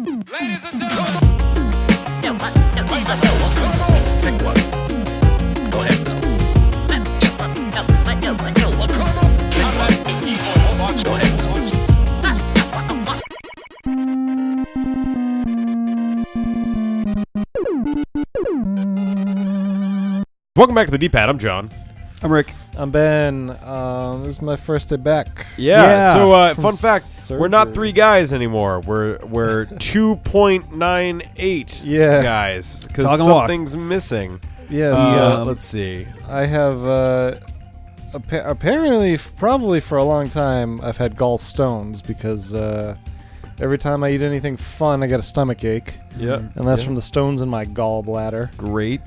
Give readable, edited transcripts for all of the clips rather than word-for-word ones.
Ladies and gentlemen. Welcome back to the D-Pad. I'm John. I'm Rick. I'm Ben. This is my first day back. Yeah. So, From fun fact: we're not surgery. 3 guys anymore. We're 2.98 guys because Dog and walk. something's missing. Yes. Let's see. I have apparently, probably for a long time, I've had gallstones because every time I eat anything fun, I get a stomach ache, Yeah. and that's from the stones in my gallbladder. Great.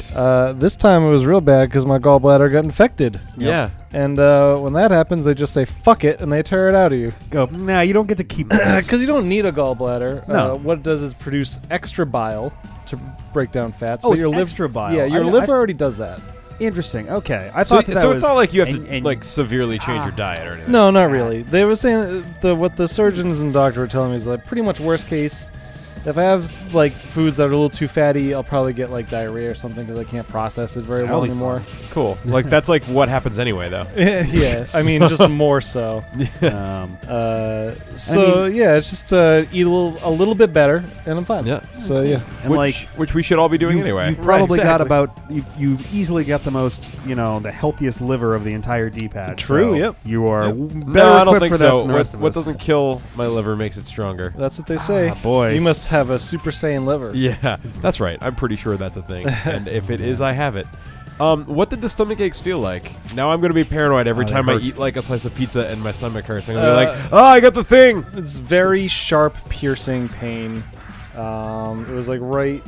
This time it was real bad because my gallbladder got infected. Yeah. And when that happens, they just say "fuck it" and they tear it out of you. Go. Nah, you don't get to keep this. Because you don't need a gallbladder. No. What it does is produce extra bile to break down fats. Oh, but it's your extra bile. Yeah, your liver already does that. Interesting. Okay. I So, thought that so was, it's not like you have to and- like severely change your diet or anything. No, not really. They were saying what the surgeons and doctor were telling me is like pretty much worst case. If I have like foods that are a little too fatty, I'll probably get like diarrhea or something because I can't process it very well That'll be anymore. Cool. Like that's like what happens anyway, though. Yes, I mean just more so. Yeah, it's just eat a little bit better, and I'm fine. Yeah. So yeah. and Which we should all be doing you've, anyway. You've probably got exactly. about you've easily got the most the healthiest liver of the entire D-pad. True, So yep. You are Yep. better No, I don't equipped think for that so. than the rest of What us. doesn't kill my liver makes it stronger. That's what they say. boy. You must have a Super Saiyan liver. Yeah, that's right. I'm pretty sure that's a thing. And if it is, I have it. What did the stomach aches feel like? Now I'm going to be paranoid every Oh, they time I hurt. eat like a slice of pizza and my stomach hurts. I'm going to be like, oh, I got the thing. It's very sharp, piercing pain. It was like right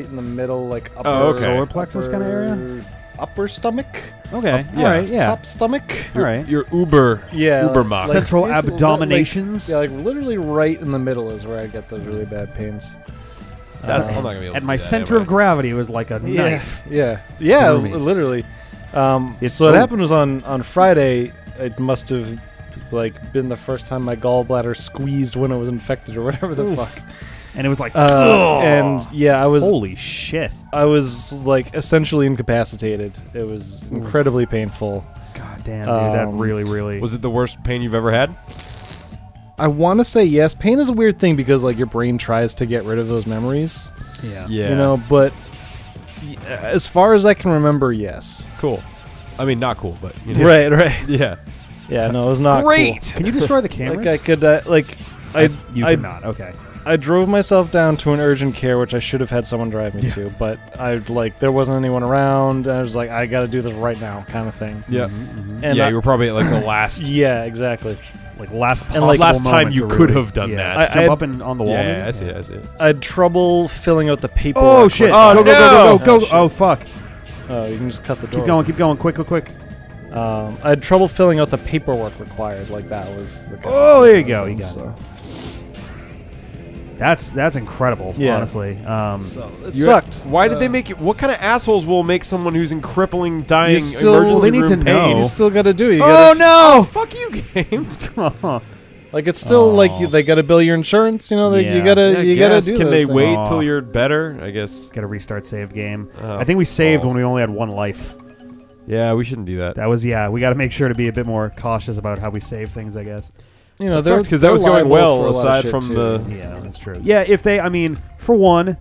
in the middle, like upper okay. Solar plexus kinda area? upper stomach, Okay. yeah. All right. Yeah. top stomach. All right. Your Uber Yeah, Mach. Central basically, abdominations. Like literally right in the middle is where I get those really bad pains. That's I'm not gonna be able At to my do that, center am of gravity was like a Yeah, knife. yeah, Through me. literally. It's So what cool. happened was on Friday. It must have like been the first time my gallbladder squeezed when it was infected or whatever the Oof. fuck. And it was like, And yeah, I was holy shit. I was like essentially incapacitated. It was incredibly painful. God damn, dude, that really. I? Was it the worst pain you've ever had? I want to say yes. Pain is a weird thing because like your brain tries to get rid of those memories, Yeah. Yeah. you know. But as far as I can remember, yes. Cool. I mean, not cool, but you know. Right. Yeah. Yeah, no, it was not Great. cool. Can you destroy the cameras? Like I could You I cannot. Okay. I drove myself down to an urgent care, which I should have had someone drive me to, but there wasn't anyone around, and I was like, I got to do this right now, kind of thing. Yeah. And Yeah, I- you were probably at like the last yeah, exactly. Like last And, like, last time moment you to could really- have done yeah, that. to I jump had- up and on the wall. Yeah, maybe? I see it. I see it. I had trouble filling out the paperwork. Oh shit! Oh, go, go, no! go, go, go, Oh, go! shit. Oh fuck! Oh, you can just cut the door. Keep going, quick. I had trouble filling out the paperwork required. Like that was the. Oh, there you go. So- You got so- it. That's incredible. Yeah. Honestly. So it You- sucked. Why did they make it? What kind of assholes will make someone who's in crippling, dying, You still- emergency they need room to pain? know. You still got to do it. You Oh gotta, no! Fuck you, games. Like it's still like they got to bill your insurance. You know, Yeah. you gotta I gotta guess. do. Can those they things. wait Aw. till you're better? I guess. Got to restart save game. Oh, I think we saved balls. when we only had one life. Yeah, we shouldn't do that. That was We got to make sure to be a bit more cautious about how we save things. I guess. You know, That sucks 'cause that they're was going liable well, for a lot of aside shit, from too, the- so. Yeah, that's true. Yeah, if they, I mean, for one,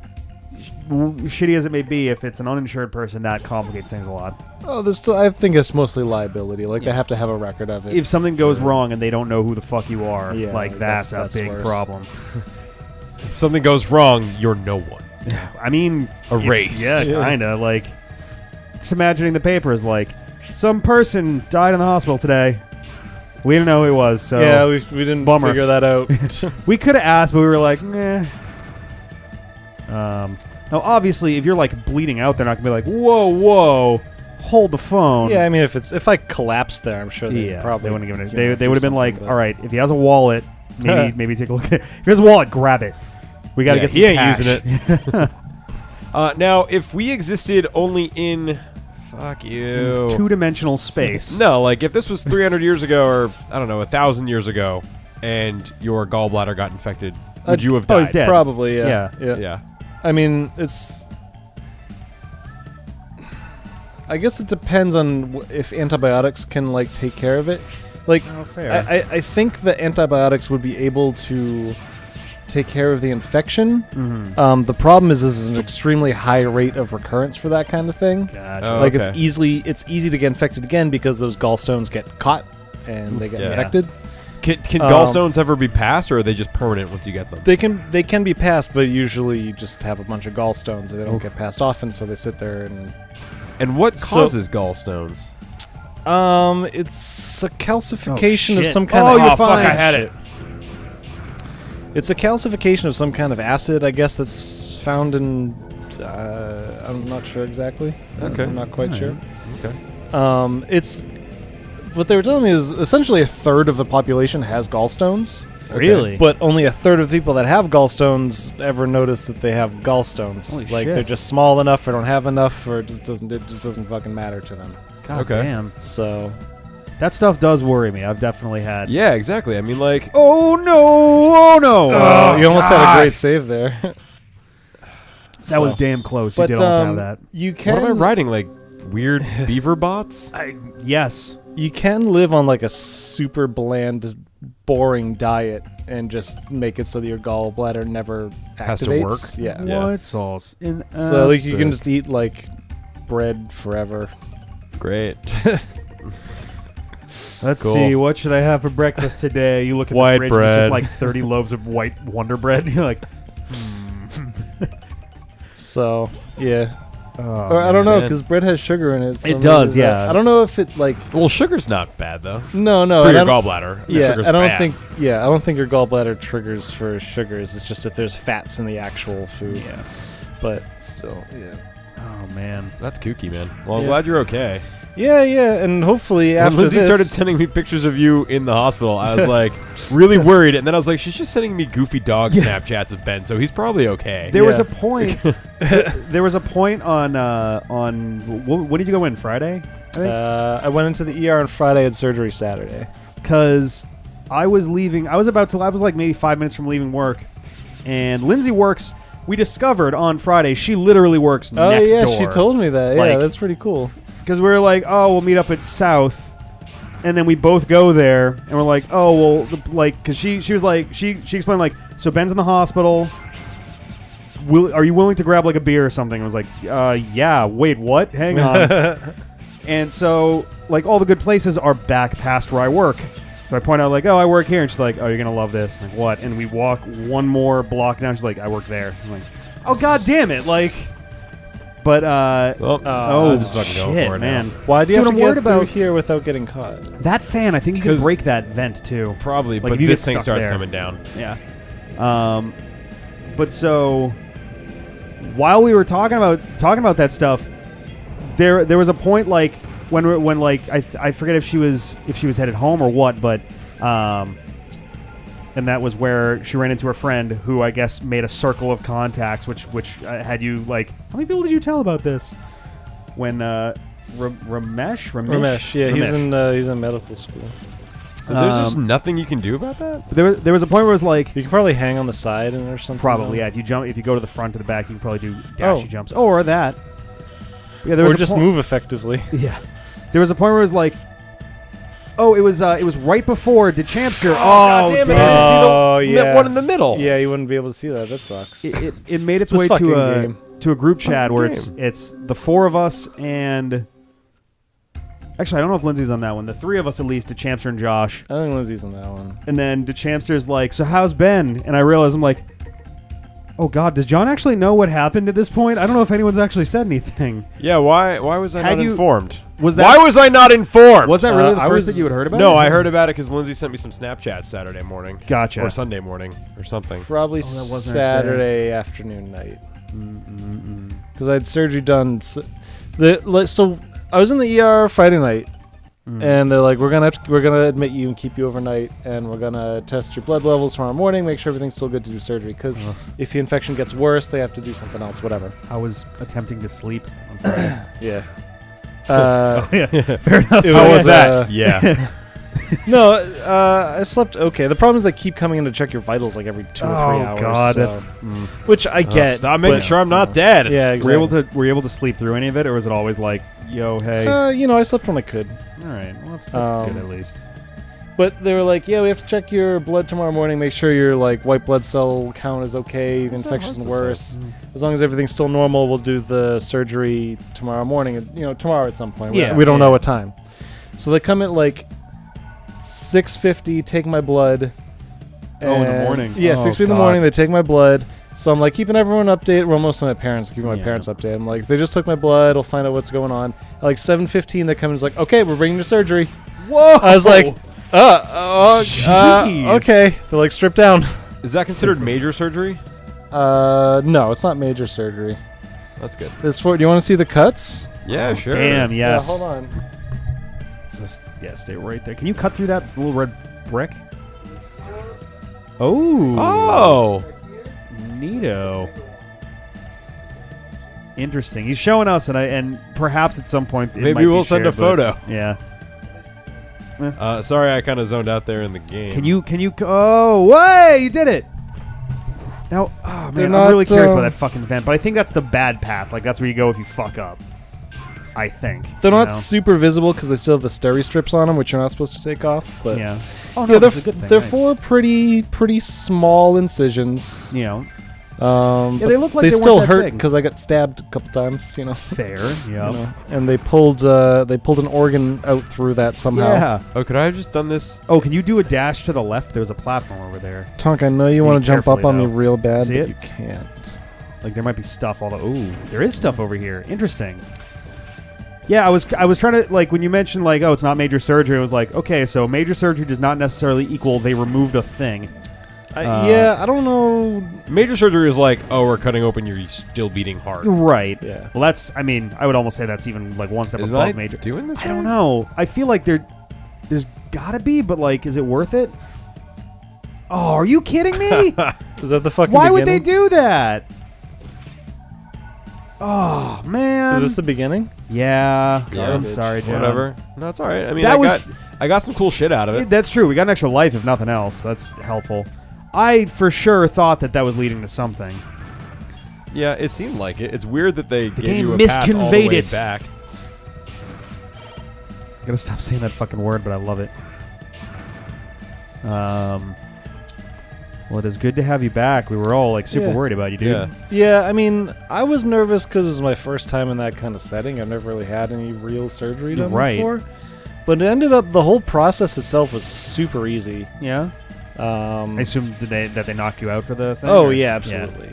shitty as it may be, if it's an uninsured person, that complicates things a lot. Oh, there's still. I think it's mostly liability. Like they have to have a record of it. If something goes wrong and they don't know who the fuck you are, Yeah, like that's that's a big worse. problem. If something goes wrong, you're no one. I mean, Erased. Yeah, Yeah. kind of. Like, just imagining the papers, like, some person died in the hospital today. We didn't know who it was, so yeah, we didn't Bummer. figure that out. we could have asked, but we were like, nah. Now, obviously, if you're like bleeding out, they're not gonna be like, whoa, hold the phone. Yeah, I mean, if I collapsed there, I'm sure they probably they wouldn't have given it. you know, They do would have been like, something, all right, if he has a wallet, maybe take a look. If he has a wallet, grab it. We got to get some he ain't cash. using it. Now, if we existed only in, fuck you, Two-dimensional space. no, like if this was 300 years ago or I don't know, 1,000 years ago, and your gallbladder got infected, would you have Oh, died? he's dead. Probably, Yeah. Yeah. I mean, I guess it depends on if antibiotics can like take care of it. Like, Oh, fair. I think that antibiotics would be able to take care of the infection. Mhm. The problem is this is an extremely high rate of recurrence for that kind of thing. Gotcha. Oh, Like okay. it's easy to get infected again because those gallstones get caught and they get Yeah. infected. Can gallstones ever be passed, or are they just permanent once you get them? They can be passed, but usually you just have a bunch of gallstones and they don't get passed often, so they sit there and. And what So- causes gallstones? It's a calcification of shit. some kind Oh, of. you're fine. I had it. It's a calcification of some kind of acid, I guess, that's found in. I'm not sure exactly. Okay. I'm not quite sure. Okay. It's what they were telling me is essentially a third of the population has gallstones, Really? but only a third of the people that have gallstones ever notice that they have gallstones. Holy Like shit. they're just small enough, or don't have enough, or it just doesn't fucking matter to them. God Okay. damn. So That stuff does worry me. I've definitely had. Yeah, exactly. I mean, like, Oh no! Oh no! you almost had a God. great save there. That was So. damn close. You But did almost have that. you can what am I writing? Like weird beaver bots? Yes. you can live on like a super bland, boring diet and just make it so that your gallbladder never Has to activates. work? Yeah. Yeah. White sauce in So like you can aspic. just eat like bread forever. Great. Let's Cool. see. What should I have for breakfast today? You look at White the fridge. It's just bread. like 30 loaves of white Wonder Bread. You're like, So yeah. oh, Or I don't know, man. because bread has sugar in it. So It maybe does, that- yeah. I don't know if it like. Well, sugar's not bad though. No, For and your I don't- gallbladder. The Yeah, sugar's I don't bad. think. Yeah, I don't think your gallbladder triggers for sugars. It's just if there's fats in the actual food. Yeah. But still, yeah. Oh man. That's kooky, man. Well, I'm Yeah. glad you're okay. Yeah, and hopefully When after Lindsay this, started sending me pictures of you in the hospital, I was like really worried, and then I was like, she's just sending me goofy dog Snapchats of Ben, so he's probably okay. There was Yeah. a point. There was a point on when did you go in? Friday? I think. I went into the ER on Friday, had surgery Saturday. Because I was leaving. I was like maybe 5 minutes from leaving work, and Lindsay works. We discovered on Friday she literally works next door. she told me that. Like- Yeah, that's pretty cool. Because we were like, oh, we'll meet up at South, and then we both go there, and we're like, oh, well, because she was like, she explained like, so Ben's in the hospital. Are you willing to grab like a beer or something? I was like, yeah. Wait, what? Hang on. And so like all the good places are back past where I work. So I point out like, oh, I work here, and she's like, oh, you're gonna love this. I'm like, what? And we walk one more block down. She's like, I work there. I'm like, oh, god damn it, like. But Well, oh I'm just fucking going shit, for it man. now. Why do you See, have what to I'm get worried through about here without getting caught? that fan. I think you can 'Cause- break that vent too. Probably, Like, but if you this get thing stuck starts there. coming down. Yeah. But so while we were talking about that stuff, there was a point like when like I forget if she was headed home or what, but and that was where she ran into her friend who I guess made a circle of contacts, which had you like, how many people did you tell about this? When Ramesh, Yeah, Ramesh. he's in medical school. So there's just nothing you can do about that? There was a point where it was like, You can probably hang on the side and or something. probably, though. yeah. If you go to the front or the back, you can probably do dashy Oh. jumps or that. Yeah, there was Or a just point- move effectively. Yeah, there was a point where it was like, oh, it was right before DeChampster. God damn it! I didn't see the Oh, yeah. one in the middle. Yeah, you wouldn't be able to see that. That sucks. It made its This way fucking to a game. group chat Fucking where game. it's the four of us and actually I don't know if Lindsay's on that one. The three of us at least, DeChampster and Josh, I think Lindsay's on that one. and then DeChampster's like, so how's Ben? And I realize I'm like, oh God, does John actually know what happened at this point? I don't know if anyone's actually said anything. Yeah, why was I Had not you- informed? Was that Why was I not informed? was that really the I first was- that you had heard about? No, it? I heard about it because Lindsay sent me some Snapchats Saturday morning. Gotcha. Or Sunday morning or something. Probably that was the next Saturday afternoon night. Because I had surgery done. So I was in the ER Friday night, and they're like, we're gonna admit you and keep you overnight, and we're gonna test your blood levels tomorrow morning, make sure everything's still good to do surgery. Because if the infection gets worse, they have to do something else. Whatever. I was attempting to sleep on Friday. Yeah. Yeah, fair enough. It How was, was that? Yeah. No, I slept okay. The problem is they keep coming in to check your vitals like every 2 or 3 hours. Oh God, so- that's. which I get. Stop making but- sure I'm not dead. Yeah, exactly. Were you able to sleep through any of it, or was it always like, yo, hey? I slept when I could. All right, well that's Um, good at least. But they were like, yeah, we have to check your blood tomorrow morning, make sure your like white blood cell count is okay, the infection's worse. As long as everything's still normal, we'll do the surgery tomorrow morning. Tomorrow at some point. Yeah, we don't yeah. know what time. So they come at like 6:50, take my blood. Oh, in the and- morning. Yeah, Oh, 6:50 in the God. morning. They take my blood. So I'm like keeping everyone updated. Well, most of my parents keeping my Yeah. parents updated. I'm like, they just took my blood. I'll find out what's going on. At like 7:15, they come and is like, okay, we're bringing you to surgery. Whoa! I was like, Jeez. okay. They're like, strip down. Is that considered major surgery? No, it's not major surgery. That's good. It's for. Do you want to see the cuts? Yeah, sure. Damn, yes. Yeah, hold on. So, stay right there. Can you cut through that little red brick? Oh. Oh. Neato. Interesting. He's showing us, and perhaps at some point it Maybe might be we'll send a shared, but- photo. Yeah. Sorry, I kind of zoned out there in the game. Can you? Oh, way! You did it. Now, oh They're man, not, I'm really curious about that fucking vent, but I think that's the bad path. Like that's where you go if you fuck up. I think They're you not know? super visible because they still have the steri strips on them, which you're not supposed to take off. But Yeah. Oh yeah, no, they're that's a good thing. they're Nice. 4 pretty small incisions. You know, Yeah, they look like they they still weren't that hurt big. because I got stabbed a couple times. fair. You Yeah. know, and they pulled an organ out through that somehow. Yeah. Oh, could I have just done this? Oh, can you do a dash to the left? There's a platform over there. Tonk, I know you Be want to jump up carefully, on me though. real bad, See but it? you can't. Like there might be stuff all the. Ooh, there is stuff over here. Interesting. Yeah, I was trying to like when you mentioned like it's not major surgery. I was like, okay, so major surgery does not necessarily equal they removed a thing. Yeah, I don't know. Major surgery is like, oh, we're cutting open your still beating heart. Right. Yeah. Well, that's. I mean, I would almost say that's even like one step Am above I major. doing this? I don't know. I feel like there's gotta be, but like, is it worth it? Oh, are you kidding me? Is that the fucking Why would they beginning? do that? Oh man. Is this the beginning? Yeah. Yeah. I'm sorry, John. Whatever. No, it's all right. I mean, That I got some cool shit out of it. That's true. We got an extra life, if nothing else. That's helpful. I for sure thought that was leading to something. Yeah, it seemed like it. It's weird that they gave game you a path all the misconveyed way it. back. I gotta stop saying that fucking word, but I love it. Well, it is good to have you back. We were all like super Yeah. worried about you, dude. Yeah. Yeah, I mean, I was nervous because it was my first time in that kind of setting. I've never really had any real surgery done Right. before. But it ended up, the whole process itself was super easy. Yeah. I assume that they knocked you out for the thing. Oh, or- yeah, absolutely.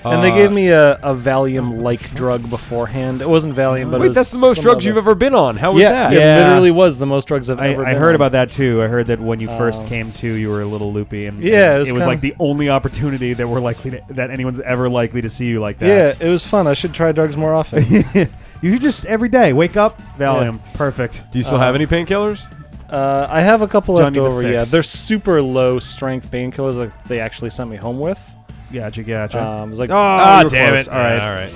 And they gave me a Valium-like drug beforehand. It wasn't Valium, but it Wait, was that's the most some drugs other- you've ever been on. How was yeah, that? it Yeah. literally was the most drugs I've ever I been heard on. about that too. I heard that when you first Um, came to, you were a little loopy, and Yeah, and it was kinda- like the only opportunity that we're that anyone's ever likely to see you like that. Yeah, it was fun. I should try drugs more often. You should just every day wake up, Valium, perfect. Do you still have any painkillers? I have a couple John left needs a over. fix. Yeah, they're super low strength painkillers. Like they actually sent me home with. Gotcha. It was like, Oh, you were close. All right. All right.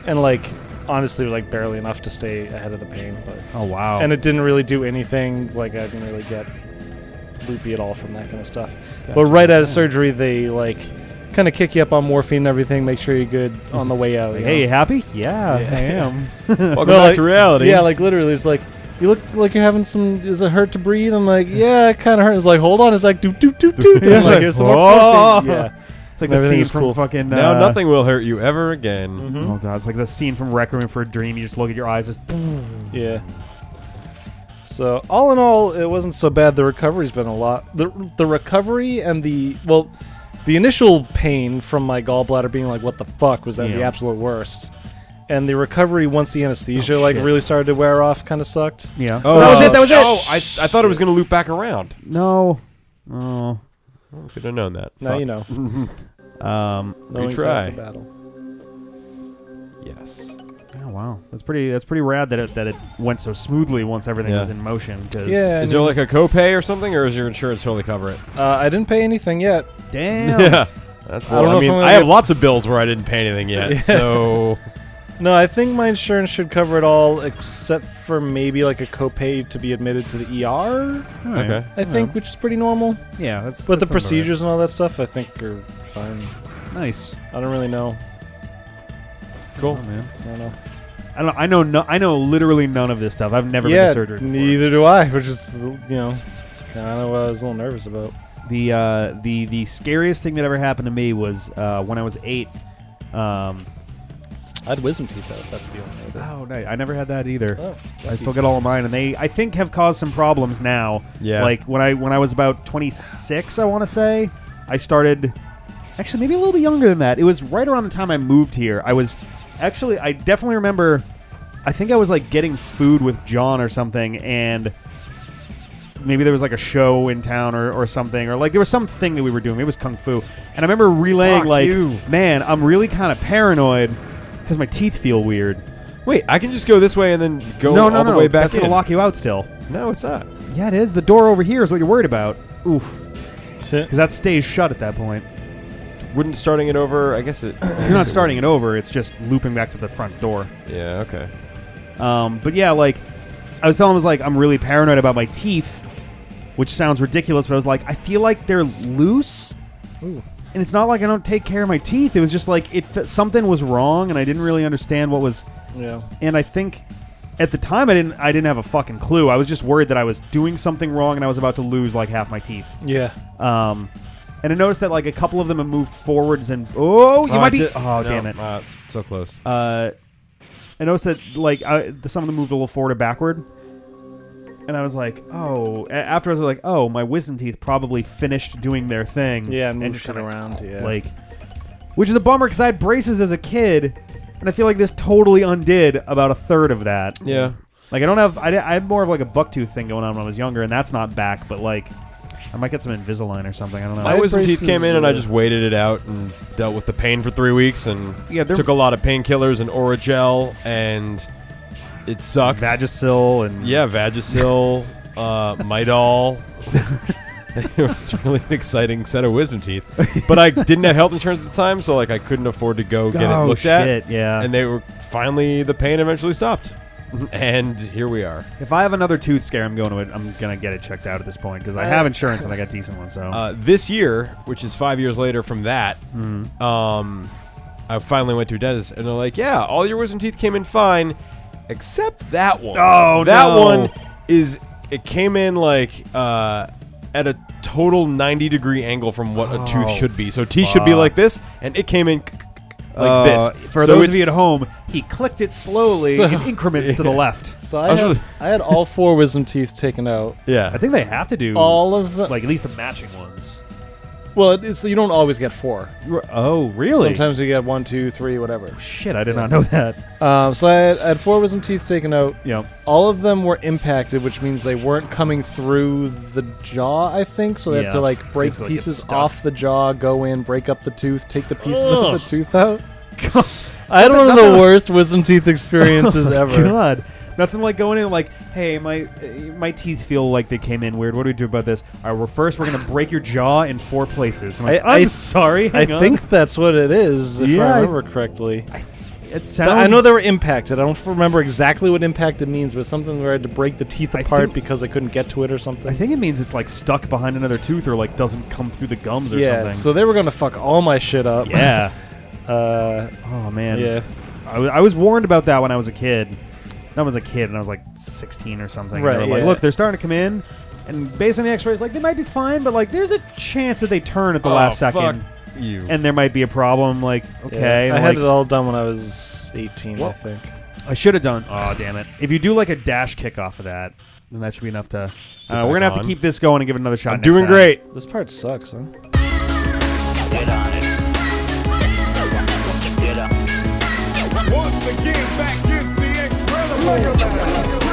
and like honestly, like barely enough to stay ahead of the pain. But Oh wow. and it didn't really do anything. Like I didn't really get loopy at all from that kind of stuff. Gotcha. But right out of surgery, they like kind of kick you up on morphine and everything. Make sure you're good on the way out. Like, you hey, know? you happy? Yeah, Yeah. I am. Welcome No, back like- to reality. Yeah, like literally, it's like you look like you're having some. Does it hurt to breathe? I'm like, yeah, it kind of hurts. It's like, hold on. It's like, doot doot doot doot. Yeah, I'm like, like, here's some more whoa. morphine. Yeah. It's like the Everything scene was from cool. fucking. Now nothing will hurt you ever again. Mhm. Oh god, it's like the scene from Requiem for a Dream. You just look at your eyes, just. Yeah. So all in all, it wasn't so bad. The recovery's been a lot. The recovery and the initial pain from my gallbladder being like, what the fuck was that the Yeah. absolute worst. And the recovery once the anesthesia Oh, shit. really started to wear off kind of sucked. Yeah. Oh, that was it. That was it. Oh, I thought it was going to loop back around. No. Oh. Could have known that. Now Fuck. you know. Knowing's Retry. half the battle. Yes. Oh wow, that's pretty rad that it went so smoothly once everything Yeah. was in motion. 'Cause Yeah. Is there like a copay or something, or is your insurance totally cover it? I didn't pay anything yet. Damn. Yeah. That's I don't well. know I if mean, I'm gonna I have get- lots of bills where I didn't pay anything yet. Yeah. So No, I think my insurance should cover it all, except for maybe like a copay to be admitted to the ER. Alright. Okay. I think, which is pretty normal. Yeah, that's. But the that sounds procedures and all that stuff, I think, are fine. alright. Nice. I don't really know. Cool. Oh, man. I don't know. I don't. I know. No, I know literally none of this stuff. I've never been to surgery before. neither do I, which is, kind of what I was a little nervous about. The scariest thing that ever happened to me was when I was 8. I had wisdom teeth, though. That's the only other. Oh, no, I never had that either. Oh, I still get all of mine, and they, I think, have caused some problems now. Yeah. Like when I was about 26, I want to say, I started. Actually, maybe a little bit younger than that. It was right around the time I moved here. I definitely remember. I think I was like getting food with John or something, and maybe there was like a show in town or something, or like there was something that we were doing. Maybe it was Kung Fu, and I remember relaying Fuck like, you. "Man, I'm really kind of paranoid because my teeth feel weird." Wait, I can just go this way and then go No, all the way back That's gonna in. lock you out still. No, it's not. Yeah, it is. The door over here is what you're worried about. Oof, Sit. because that stays shut at that point. Wouldn't starting it over, I guess it... You're not starting it over. It's just looping back to the front door. Yeah, okay. But yeah, like I was telling him, I was like, I'm really paranoid about my teeth, which sounds ridiculous, but I was like, I feel like they're loose. Ooh. And it's not like I don't take care of my teeth. It was just like something was wrong, and I didn't really understand what was. Yeah. And I think at the time I didn't have a fucking clue. I was just worried that I was doing something wrong, and I was about to lose like half my teeth. Yeah. And I noticed that like a couple of them have moved forwards, and you might be. No, Damn it. So close. I noticed that like some of them moved a little forward or backward, and I was like, after I was like, my wisdom teeth probably finished doing their thing. Yeah, and move just shit kinda, around. Yeah. like, which is a bummer because I had braces as a kid, and I feel like this totally undid about a third of that. Yeah. Like I don't have, I had more of like a bucktooth thing going on when I was younger, and that's not back, but like. I might get some Invisalign or something. I don't know. My wisdom teeth braces, came in, and I just waited it out and dealt with the pain for 3 weeks, and took a lot of painkillers and Oragel, and it sucked. Vagisil and Yeah, Vagisil, Midol. It was really an exciting set of wisdom teeth. But I didn't have health insurance at the time, so like I couldn't afford to go get it looked at. Yeah. And they were finally, the pain eventually stopped. And here we are. If I have another tooth scare, I'm gonna get it checked out at this point because I have insurance and I got decent ones. So This year, which is 5 years later from that, I finally went to a dentist, and they're like, "Yeah, all your wisdom teeth came in fine, except that one. That one it came in like at a total 90-degree angle from what a tooth should be. So teeth should be like this, and it came in like this. For So those of it's- you at home, he clicked it slowly in increments to the left. So I had all 4 wisdom teeth taken out. Yeah. I think they have to do All of them. like at least the matching ones. Well, you don't always get 4. Oh, really? Sometimes you get 1, 2, 3, whatever. Shit, I did not know that. So I had 4 wisdom teeth taken out. Yeah. All of them were impacted, which means they weren't coming through the jaw, I think. So they had to like break Basically get pieces stuck. off the jaw, go in, break up the tooth, take the pieces of the tooth out. I had one of the worst wisdom teeth experiences ever. God. Nothing like going in like, hey, my teeth feel like they came in weird. What do we do about this? All right, we're going to break your jaw in 4 places. I'm like, I'm sorry. I hang on. think that's what it is, if Yeah, I remember correctly. it sounds. But I know they were impacted. I don't remember exactly what impacted means, but something where I had to break the teeth apart because I couldn't get to it or something. I think it means it's like stuck behind another tooth or like doesn't come through the gums or yeah, something. so they were going to fuck all my shit up. Yeah. Oh man. Yeah. I was warned about that when I was a kid. I was a kid and I was like 16 or something. Right, And they were like, yeah. look, they're starting to come in, and based on the X-rays, like they might be fine, but like there's a chance that they turn at the last second, Fuck you. and there might be a problem. Like, okay, Yeah, I and, had like, it all done when I was 18, I think. I should have done. Oh damn it! If you do like a dash kick off of that, then that should be enough to. We're gonna have to on. keep this going and give it another shot. I'm next doing time. great. This part sucks, huh? Get on it. Get up. Once again, back is the incredible.